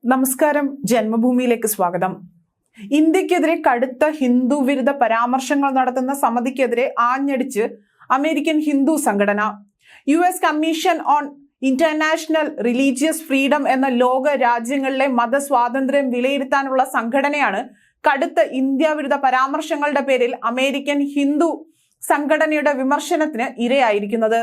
നമസ്കാരം, ജന്മഭൂമിയിലേക്ക് സ്വാഗതം. ഇന്ത്യക്കെതിരെ കടുത്ത ഹിന്ദു വിരുദ്ധ പരാമർശങ്ങൾ നടത്തുന്ന സമിതിക്കെതിരെ ആഞ്ഞടിച്ച് അമേരിക്കൻ ഹിന്ദു സംഘടന. US commission on international religious freedom എന്ന ലോക രാജ്യങ്ങളിലെ മതസ്വാതന്ത്ര്യം വിലയിരുത്താനുള്ള സംഘടനയാണ് കടുത്ത ഇന്ത്യ വിരുദ്ധ പരാമർശങ്ങളുടെ പേരിൽ അമേരിക്കൻ ഹിന്ദു സംഘടനയുടെ വിമർശനത്തിന് ഇരയായിരിക്കുന്നത്.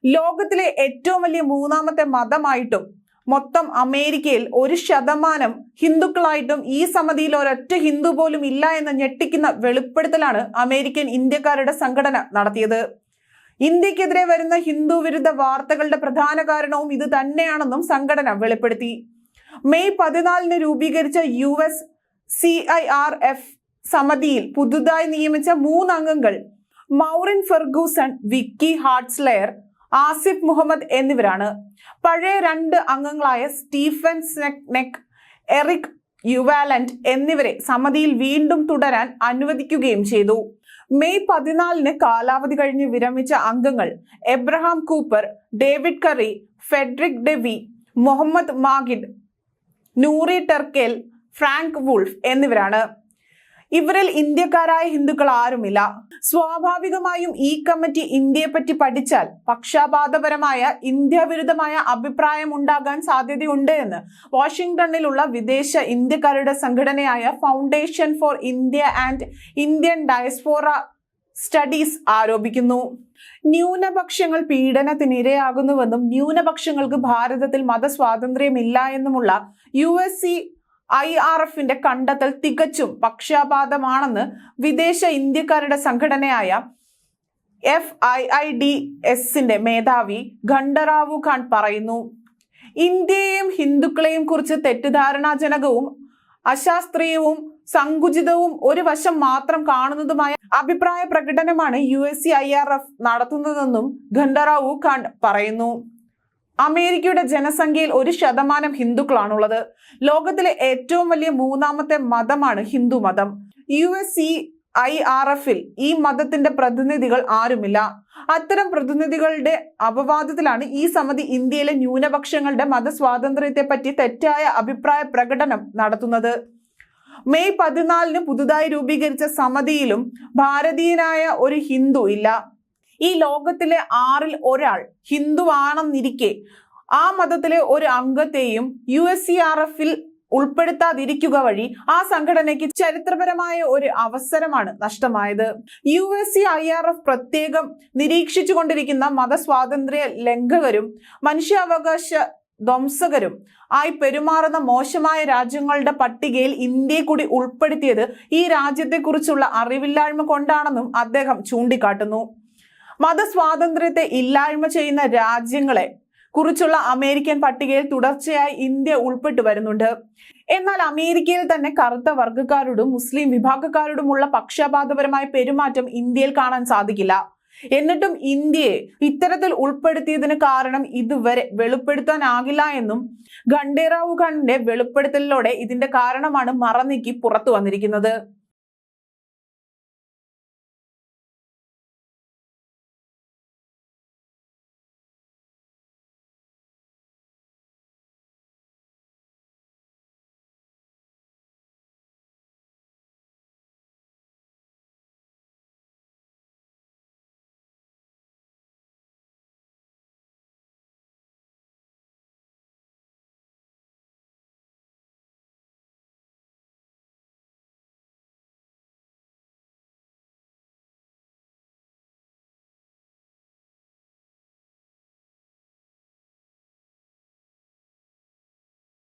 ലോകത്തിലെ ഏറ്റവും വലിയ മൂന്നാമത്തെ മതമായിട്ടും മൊത്തം അമേരിക്കയിൽ 1% ഹിന്ദുക്കളായിട്ടും ഈ സമിതിയിൽ ഒരൊറ്റ ഹിന്ദു പോലും ഇല്ല എന്ന ഞെട്ടിക്കുന്ന വെളിപ്പെടുത്തലാണ് അമേരിക്കൻ ഇന്ത്യക്കാരുടെ സംഘടന നടത്തിയത്. ഇന്ത്യക്കെതിരെ വരുന്ന ഹിന്ദു വിരുദ്ധ വാർത്തകളുടെ പ്രധാന കാരണവും ഇത് തന്നെയാണെന്നും സംഘടന വെളിപ്പെടുത്തി. മെയ് 14 രൂപീകരിച്ച US CIRF സമിതിയിൽ പുതുതായി നിയമിച്ച 3 അംഗങ്ങൾ മൗറിൻ ഫെർഗൂസൺ, വിക്കി ഹാർട്ട്സ്ലെയർ, ആസിഫ് മുഹമ്മദ് എന്നിവരാണ്. പഴയ 2 അംഗങ്ങളായ സ്റ്റീഫൻ സ്നെക്ക്, എറിക് യുവാലന്റ് എന്നിവരെ സമിതിയിൽ വീണ്ടും തുടരാൻ അനുവദിക്കുകയും ചെയ്തു. മെയ് 14 കാലാവധി കഴിഞ്ഞ് വിരമിച്ച അംഗങ്ങൾ Abraham Cooper, David Curry, Frederick Davie, Mohamed Magid, Nury Turkel, Frank Wolf എന്നിവരാണ്. ഇവരിൽ ഇന്ത്യക്കാരായ ഹിന്ദുക്കൾ ആരുമില്ല. സ്വാഭാവികമായും ഈ കമ്മിറ്റി ഇന്ത്യയെപ്പറ്റി പഠിച്ചാൽ പക്ഷാപാതപരമായ ഇന്ത്യ വിരുദ്ധമായ അഭിപ്രായം ഉണ്ടാകാൻ സാധ്യതയുണ്ട് എന്ന് വാഷിംഗ്ടണിലുള്ള വിദേശ ഇന്ത്യക്കാരുടെ സംഘടനയായ foundation for India and Indian diaspora studies ആരോപിക്കുന്നു. ന്യൂനപക്ഷങ്ങൾ പീഡനത്തിനിരയാകുന്നുവെന്നും ന്യൂനപക്ഷങ്ങൾക്ക് ഭാരതത്തിൽ മതസ്വാതന്ത്ര്യമില്ല എന്നുമുള്ള USCIRFന്റെ കണ്ടെത്തൽ തികച്ചും പക്ഷപാതമാണെന്ന് വിദേശ ഇന്ത്യക്കാരുടെ സംഘടനയായ FIIDSന്റെ മേധാവി ഖണ്ഡറാവു ഖാൻ പറയുന്നു. ഇന്ത്യയെയും ഹിന്ദുക്കളെയും കുറിച്ച് തെറ്റിദ്ധാരണാജനകവും അശാസ്ത്രീയവും സങ്കുചിതവും ഒരു വശം മാത്രം കാണുന്നതുമായ അഭിപ്രായ പ്രകടനമാണ് USCIRF നടത്തുന്നതെന്നും ഖണ്ഡറാവു ഖാൻ പറയുന്നു. അമേരിക്കയുടെ ജനസംഖ്യയിൽ 1% ഹിന്ദുക്കളാണുള്ളത്. ലോകത്തിലെ ഏറ്റവും വലിയ മൂന്നാമത്തെ മതമാണ് ഹിന്ദു മതം. USCIRFൽ ഈ മതത്തിന്റെ പ്രതിനിധികൾ ആരുമില്ല. അത്തരം പ്രതിനിധികളുടെ അപവാദത്തിലാണ് ഈ സമിതി ഇന്ത്യയിലെ ന്യൂനപക്ഷങ്ങളുടെ മതസ്വാതന്ത്ര്യത്തെ പറ്റി തെറ്റായ അഭിപ്രായ പ്രകടനം നടത്തുന്നത്. മെയ് 14 പുതുതായി രൂപീകരിച്ച സമിതിയിലും ഭാരതീയനായ ഒരു ഹിന്ദു ഇല്ല. ഈ ലോകത്തിലെ 6-ൽ ഒരാൾ ഹിന്ദുവാണെന്നിരിക്കെ ആ മതത്തിലെ ഒരു അംഗത്തെയും USCIRFൽ ഉൾപ്പെടുത്താതിരിക്കുക വഴി ആ സംഘടനയ്ക്ക് ചരിത്രപരമായ ഒരു അവസരമാണ് നഷ്ടമായത്. USCIRF പ്രത്യേകം നിരീക്ഷിച്ചുകൊണ്ടിരിക്കുന്ന മതസ്വാതന്ത്ര്യ ലംഘകരും മനുഷ്യാവകാശ ധ്വംസകരും ആയി പെരുമാറുന്ന മോശമായ രാജ്യങ്ങളുടെ പട്ടികയിൽ ഇന്ത്യയെ കൂടി ഉൾപ്പെടുത്തിയത് ഈ രാജ്യത്തെക്കുറിച്ചുള്ള അറിവില്ലായ്മ കൊണ്ടാണെന്നും അദ്ദേഹം ചൂണ്ടിക്കാട്ടുന്നു. മതസ്വാതന്ത്ര്യത്തെ ഇല്ലായ്മ ചെയ്യുന്ന രാജ്യങ്ങളെ കുറിച്ചുള്ള അമേരിക്കൻ പട്ടികയിൽ തുടർച്ചയായി ഇന്ത്യ ഉൾപ്പെട്ടു വരുന്നുണ്ട്. എന്നാൽ അമേരിക്കയിൽ തന്നെ കറുത്ത വർഗ്ഗക്കാരോടും മുസ്ലിം വിഭാഗക്കാരോടുമുള്ള പക്ഷപാതപരമായ പെരുമാറ്റം ഇന്ത്യയിൽ കാണാൻ സാധിക്കില്ല. എന്നിട്ടും ഇന്ത്യയെ ഇത്തരത്തിൽ ഉൾപ്പെടുത്തിയതിന് കാരണം ഇതുവരെ വെളിപ്പെടുത്താനാകില്ല എന്നും ഖണ്ഡേറാവു ഖാന്റെ വെളിപ്പെടുത്തലിലൂടെ ഇതിന്റെ കാരണമാണ് മറനീക്കി പുറത്തു വന്നിരിക്കുന്നത്.